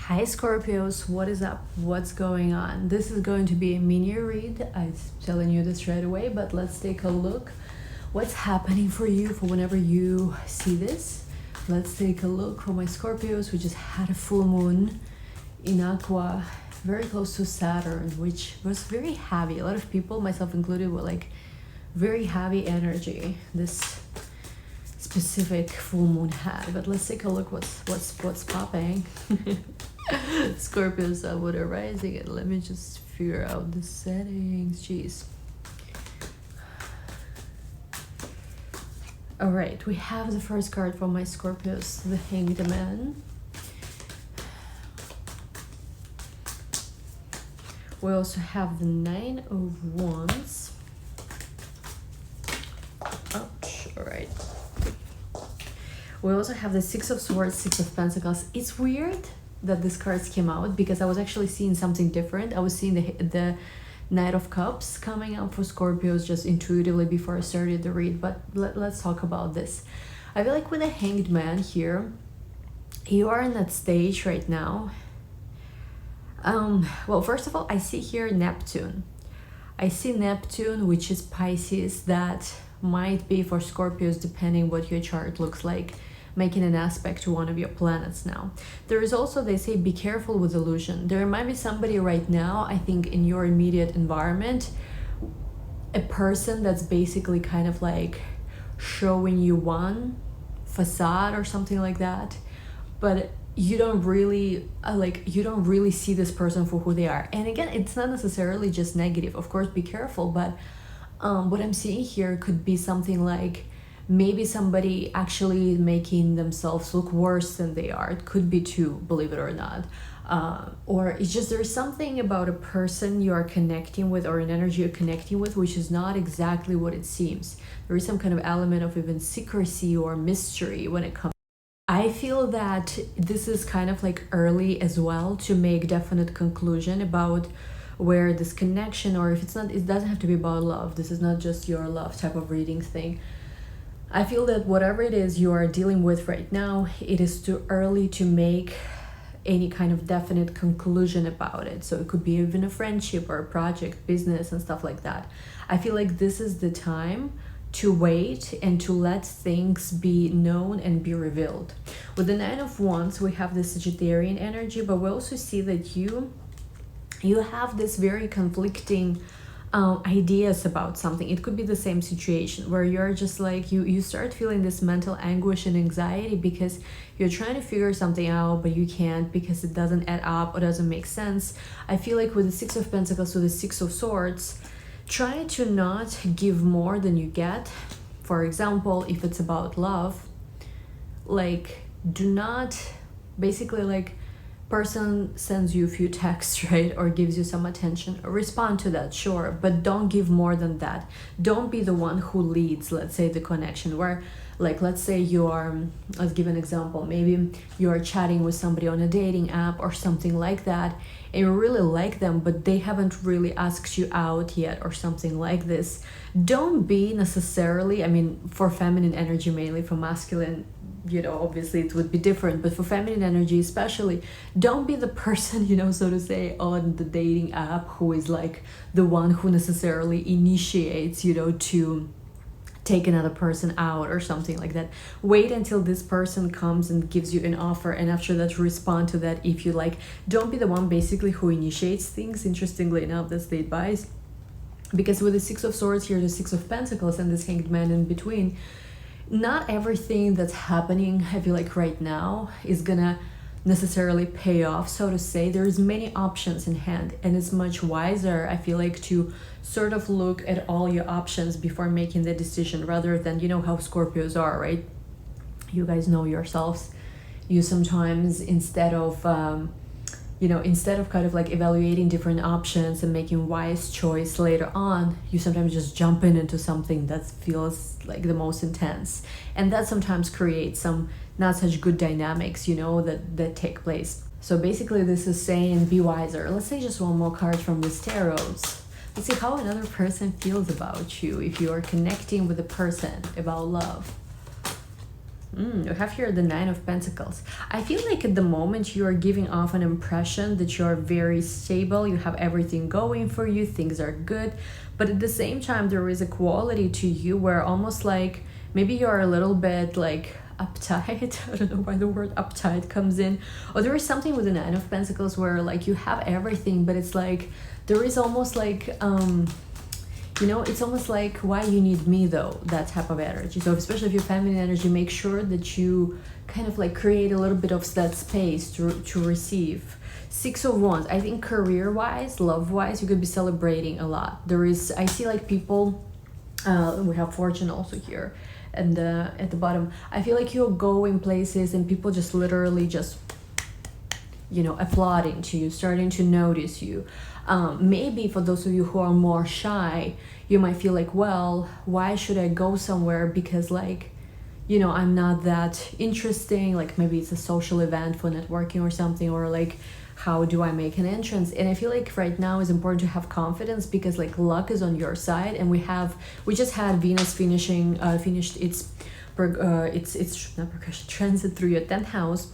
Hi Scorpios, what is up? What's going on? This is going to be a mini read. I'm telling you this right away, but let's take a look. What's happening for you for whenever you see this? Let's take a look for my Scorpios. We just had a full moon in Aqua, very close to Saturn, which was very heavy. A lot of people, myself included, were like very heavy energy. This specific full moon had, but let's take a look what's popping. Scorpios up with a rising, and let me just figure out the settings. Jeez. All right, we have the first card from my Scorpios, the Hanged Man. We also have the Nine of Wands. Ouch, all right. We also have the Six of Swords, Six of Pentacles. It's weird that these cards came out because I was actually seeing something different. I was seeing the Knight of Cups coming out for Scorpios just intuitively before I started the read, but let's talk about this. I feel like with the Hanged Man here, you are in that stage right now. Well, first of all, I see here Neptune. I see Neptune, which is Pisces, that might be for Scorpios, depending what your chart looks like, making an aspect to one of your planets now. There is also, they say, be careful with illusion. There might be somebody right now, I think, in your immediate environment, a person that's basically kind of like showing you one facade or something like that, but you don't really you don't really see this person for who they are. And again, it's not necessarily just negative. Of course, be careful, but what I'm seeing here could be something like maybe somebody actually making themselves look worse than they are. It could be too, believe it or not. Or it's just there's something about a person you are connecting with or an energy you're connecting with which is not exactly what it seems. There is some kind of element of even secrecy or mystery when it comes. I feel that this is kind of like early as well to make definite conclusion about where this connection, or if it's not, it doesn't have to be about love. This is not just your love type of reading thing. I feel that whatever it is you are dealing with right now, it is too early to make any kind of definite conclusion about it. So it could be even a friendship or a project, business and stuff like that. I feel like this is the time to wait and to let things be known and be revealed. With the Nine of Wands, we have the Sagittarian energy, but we also see that you have this very conflicting ideas about something. It could be the same situation where you're just like you start feeling this mental anguish and anxiety because you're trying to figure something out, but you can't because it doesn't add up or doesn't make sense. I feel like with the Six of Pentacles, with the Six of Swords, try to not give more than you get. For example, if it's about love, like do not basically like person sends you a few texts, right, or gives you some attention, respond to that, sure, but don't give more than that. Don't be the one who leads, let's say, the connection where, like, let's say you are, let's give an example, maybe you are chatting with somebody on a dating app or something like that, and you really like them, but they haven't really asked you out yet or something like this. Don't be necessarily, I mean, for feminine energy mainly, for masculine, you know, obviously it would be different, but for feminine energy especially, don't be the person, you know, so to say, on the dating app who is like the one who necessarily initiates, you know, to take another person out or something like that. Wait until this person comes and gives you an offer, and after that respond to that if you like. Don't be the one basically who initiates things, interestingly enough, that's the advice. Because with the Six of Swords here, the Six of Pentacles and this Hanged Man in between, not everything that's happening, I feel like right now, is gonna necessarily pay off, so to say. There's many options in hand, and it's much wiser, I feel like, to sort of look at all your options before making the decision, rather than, you know how Scorpios are, right? You guys know yourselves. You sometimes, instead of kind of like evaluating different options and making wise choice later on, you sometimes just jump into something that feels like the most intense, and that sometimes creates some not such good dynamics, you know, that take place. So basically this is saying be wiser. Let's say just one more card from this tarot. Let's see how another person feels about you if you are connecting with a person about love. We have here the Nine of Pentacles. I feel like at the moment you are giving off an impression that you are very stable, you have everything going for you, things are good, but at the same time there is a quality to you where almost like maybe you're a little bit like uptight. I don't know why the word uptight comes in. Or there is something with the Nine of Pentacles where like you have everything, but it's like there is almost like it's almost like, why you need me though, that type of energy. So especially if you're feminine energy, make sure that you kind of like create a little bit of that space to receive. Six of Wands, I think career wise, love wise, you could be celebrating a lot. I see like people, we have Fortune also here and at the bottom. I feel like you're going places and people just literally just applauding to you, starting to notice you. Maybe for those of you who are more shy, you might feel like, well, why should I go somewhere because like I'm not that interesting, like maybe it's a social event for networking or something, or like how do I make an entrance? And I feel like right now is important to have confidence because like luck is on your side, and we just had Venus finished its not progression, transit through your 10th house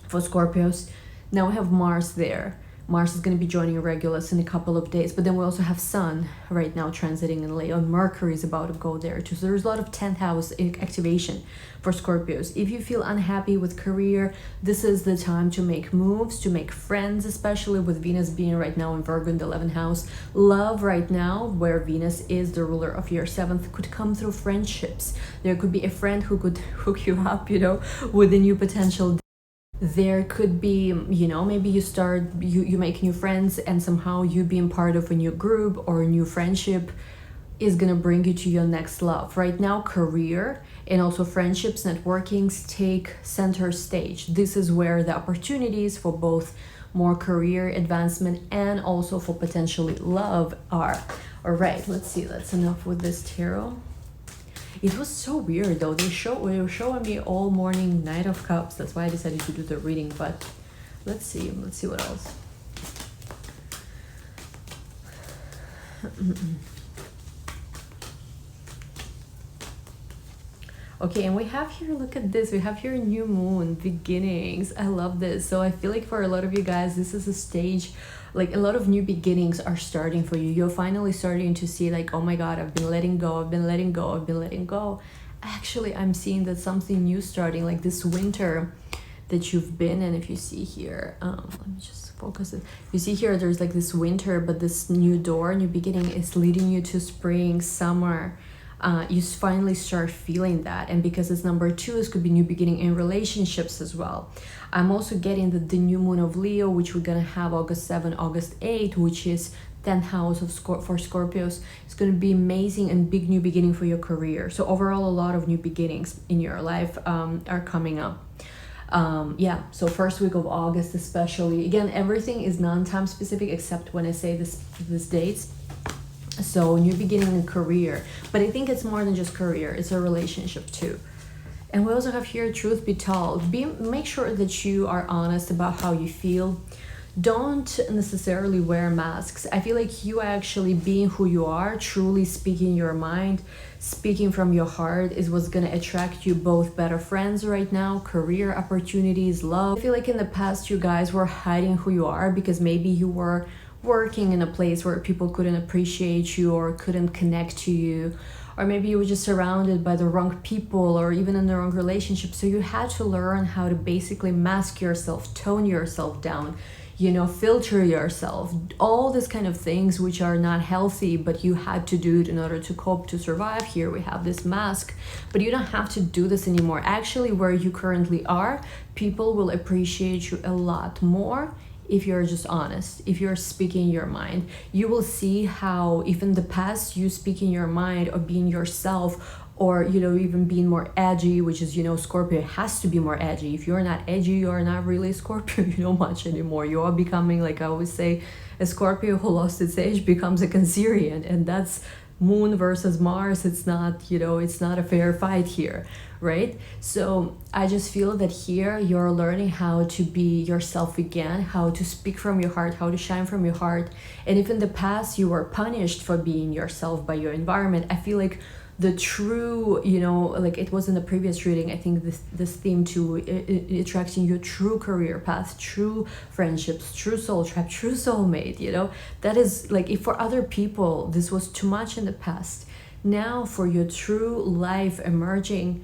for Scorpios. Now we have Mars there. Mars is going to be joining Regulus in a couple of days, but then we also have Sun right now transiting in Leo, and Mercury is about to go there too. So there's a lot of 10th house activation for Scorpios. If you feel unhappy with career, this is the time to make moves, to make friends, especially with Venus being right now in Virgo in the 11th house. Love right now, where Venus is the ruler of your 7th, could come through friendships. There could be a friend who could hook you up, with a new potential. There could be, maybe you make new friends, and somehow you being part of a new group or a new friendship is gonna bring you to your next love. Right now, career and also friendships, networkings take center stage. This is where the opportunities for both more career advancement and also for potentially love are. All right, let's see, that's enough with this tarot. It was so weird though. They were showing me all morning Knight of Cups. That's why I decided to do the reading. But let's see what else. Okay, and we have here, look at this. We have here new moon, beginnings. I love this. So I feel like for a lot of you guys, this is a stage, like a lot of new beginnings are starting for you. You're finally starting to see like, oh my God, I've been letting go. Actually, I'm seeing that something new starting, like this winter that you've been in. If you see here, let me just focus it. You see here, there's like this winter, but this new beginning is leading you to spring, summer. You finally start feeling that, and because it's number 2, it could be new beginning in relationships as well. I'm also getting the new moon of Leo, which we're gonna have August 7, August 8, which is 10th house for Scorpios. It's gonna be amazing and big new beginning for your career. So overall, a lot of new beginnings in your life are coming up. So first week of August especially. Again, everything is non-time specific except when I say this dates. So new beginning in career, but I think it's more than just career, it's a relationship too. And we also have here, truth be told, make sure that you are honest about how you feel. Don't necessarily wear masks. I feel like you actually being who you are, truly speaking your mind, speaking from your heart is what's going to attract you both better friends right now, career opportunities, love. I feel like in the past you guys were hiding who you are because maybe you were working in a place where people couldn't appreciate you or couldn't connect to you, or maybe you were just surrounded by the wrong people or even in the wrong relationship. So you had to learn how to basically mask yourself, tone yourself down, filter yourself, all these kind of things which are not healthy, but you had to do it in order to cope, to survive. Here we have this mask, but you don't have to do this anymore. Actually, where you currently are, people will appreciate you a lot more if you're just honest, if you're speaking your mind. You will see how if in the past you speaking your mind or being yourself, or even being more edgy, which is Scorpio has to be more edgy. If you're not edgy, you're not really Scorpio much anymore. You are becoming, like I always say, a Scorpio who lost its edge becomes a Cancerian, and that's Moon versus Mars. It's not it's not a fair fight here, right? So I just feel that here you're learning how to be yourself again, how to speak from your heart, how to shine from your heart. And if in the past you were punished for being yourself by your environment, I feel like the true, you know, like it was in the previous reading, I think this theme to attracting your true career path, true friendships, true soul tribe, true soulmate, you know, that is like, if for other people this was too much in the past, now for your true life emerging,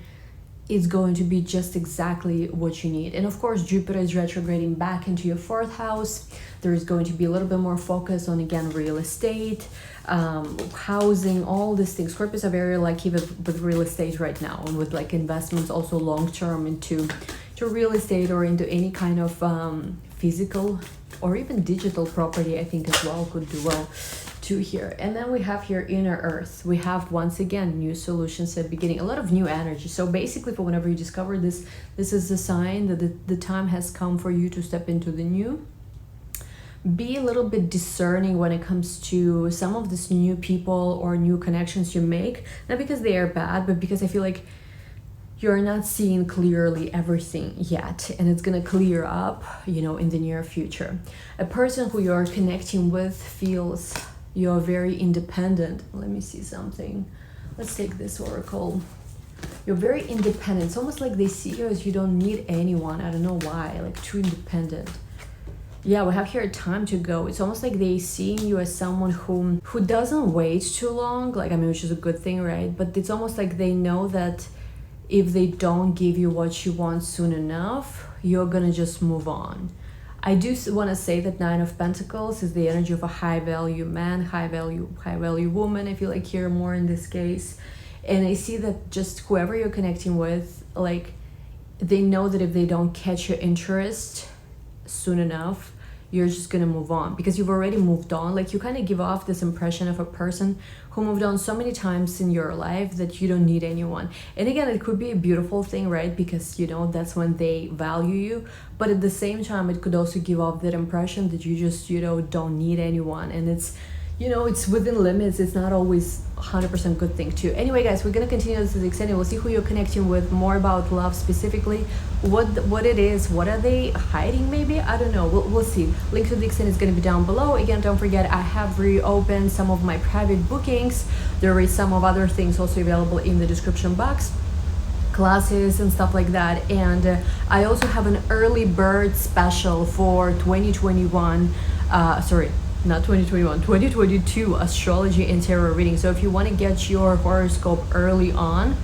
it's going to be just exactly what you need. And of course, Jupiter is retrograding back into your 4th house. There is going to be a little bit more focus on, again, real estate, housing, all these things. Scorpios are very lucky with real estate right now, and with like investments also long-term into real estate, or into any kind of physical or even digital property, I think as well could do well too here. And then we have here inner earth. We have, once again, new solutions at beginning, a lot of new energy. So basically, for whenever you discover this is a sign that the time has come for you to step into the new. Be a little bit discerning when it comes to some of these new people or new connections you make, not because they are bad, but because I feel like you're not seeing clearly everything yet, and it's gonna clear up, you know, in the near future. A person who you're connecting with feels you're very independent. Let me see something. Let's take this oracle. You're very independent. It's almost like they see you as you don't need anyone. I don't know why, like too independent. Yeah, we have here a time to go. It's almost like they seeing you as someone who doesn't wait too long, like, I mean, which is a good thing, right? But it's almost like they know that if they don't give you what you want soon enough, you're gonna just move on. I do want to say that 9 of Pentacles is the energy of a high value man, high value woman, I feel like here more in this case. And I see that just whoever you're connecting with, like, they know that if they don't catch your interest soon enough, you're just gonna move on, because you've already moved on. Like, you kind of give off this impression of a person who moved on so many times in your life that you don't need anyone. And again, it could be a beautiful thing, right? Because, you know, that's when they value you. But at the same time, it could also give off that impression that you just, you know, don't need anyone. And it's, you know, it's within limits. It's not always 100% good thing too. Anyway, guys, we're gonna continue this to the extent. We'll see who you're connecting with, more about love specifically, what it is, what are they hiding maybe, I don't know, we'll see. Link to the extent is gonna be down below. Again, don't forget, I have reopened some of my private bookings. There is some of other things also available in the description box, classes and stuff like that. And I also have an early bird special for 2021, not 2021, 2022 astrology and tarot reading. So if you want to get your horoscope early on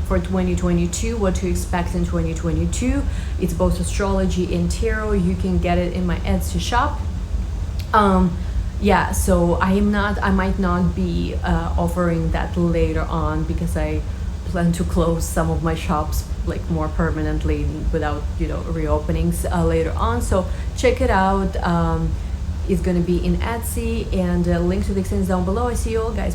for 2022, what to expect in 2022, it's both astrology and tarot. You can get it in my Etsy shop. Yeah, so I might not be offering that later on, because I plan to close some of my shops like more permanently without, you know, reopenings later on. So check it out. It's going to be in Etsy, and link to the extent is down below. I see you all, guys.